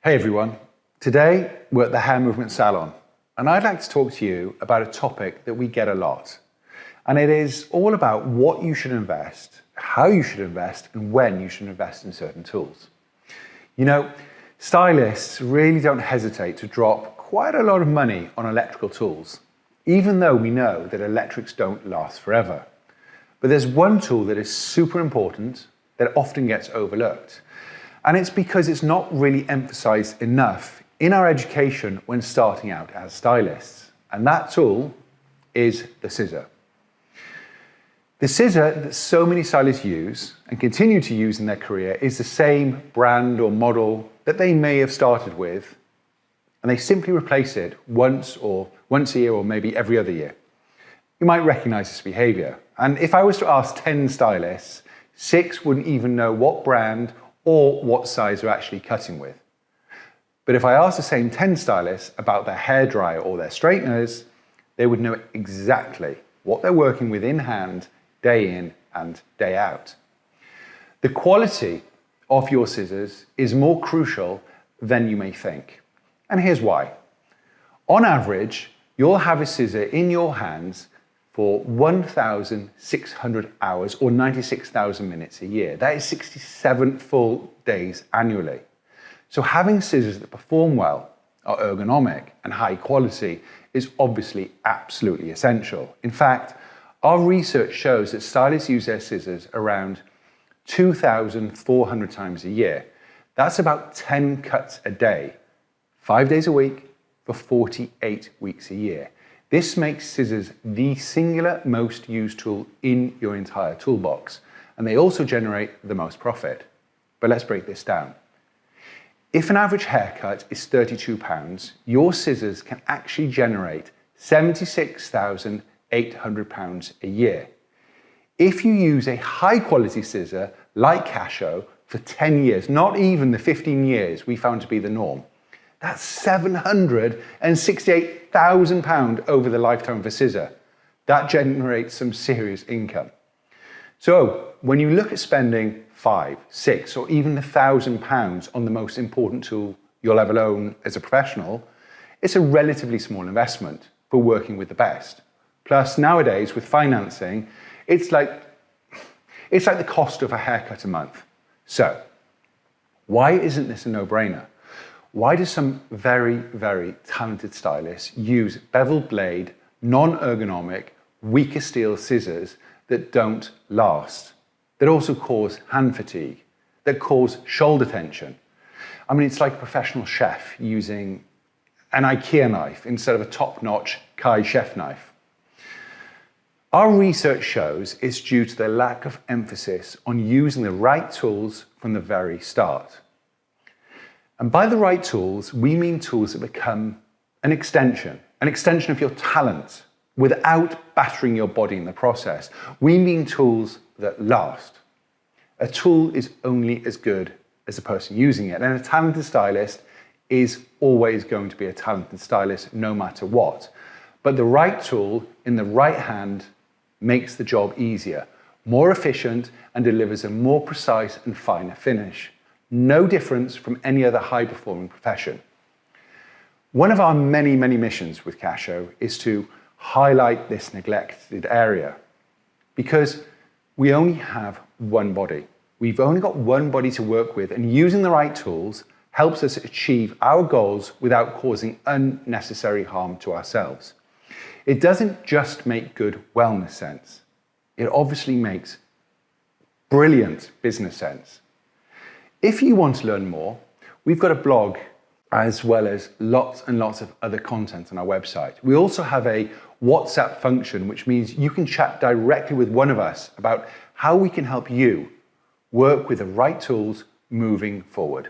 Hey everyone, today we're at the Hair Movement Salon and I'd like to talk to you about a topic that we get a lot. And it is all about what you should invest, how you should invest and when you should invest in certain tools. You know, stylists really don't hesitate to drop quite a lot of money on electrical tools, even though we know that electrics don't last forever. But there's one tool that is super important that often gets overlooked. And it's because it's not really emphasized enough in our education when starting out as stylists. And that tool is the scissor. The scissor that so many stylists use and continue to use in their career is the same brand or model that they may have started with, and they simply replace it once a year or maybe every other year. You might recognize this behavior. And if I was to ask 10 stylists, 6 wouldn't even know what brand or what size they're actually cutting with. But if I asked the same 10 stylists about their hairdryer or their straighteners, they would know exactly what they're working with in hand, day in and day out. The quality of your scissors is more crucial than you may think. And here's why. On average, you'll have a scissor in your hands for 1,600 hours or 96,000 minutes a year. That is 67 full days annually. So having scissors that perform well, are ergonomic and high quality is obviously absolutely essential. In fact, our research shows that stylists use their scissors around 2,400 times a year. That's about 10 cuts a day, 5 days a week for 48 weeks a year. This makes scissors the singular most used tool in your entire toolbox, and they also generate the most profit. But let's break this down. If an average haircut is £32, your scissors can actually generate £76,800 a year. If you use a high quality scissor like Kasho for 10 years, not even the 15 years we found to be the norm, that's £768,000 over the lifetime of a scissor. That generates some serious income. So when you look at spending £500, £600 or even £1,000 on the most important tool you'll ever own as a professional, it's a relatively small investment for working with the best. Plus nowadays with financing, it's like the cost of a haircut a month. So why isn't this a no-brainer? Why do some very, very talented stylists use beveled blade, non-ergonomic, weaker steel scissors that don't last, that also cause hand fatigue, that cause shoulder tension? I mean, it's like a professional chef using an IKEA knife instead of a top-notch Kai chef knife. Our research shows it's due to the lack of emphasis on using the right tools from the very start. And by the right tools, we mean tools that become an extension of your talent without battering your body in the process. We mean tools that last. A tool is only as good as the person using it, and a talented stylist is always going to be a talented stylist no matter what. But the right tool in the right hand makes the job easier, more efficient, and delivers a more precise and finer finish. No difference from any other high-performing profession. One of our many, many missions with Kasho is to highlight this neglected area, because we only have one body. We've only got one body to work with, and using the right tools helps us achieve our goals without causing unnecessary harm to ourselves. It doesn't just make good wellness sense. It obviously makes brilliant business sense. If you want to learn more, we've got a blog as well as lots and lots of other content on our website. We also have a WhatsApp function, which means you can chat directly with one of us about how we can help you work with the right tools moving forward.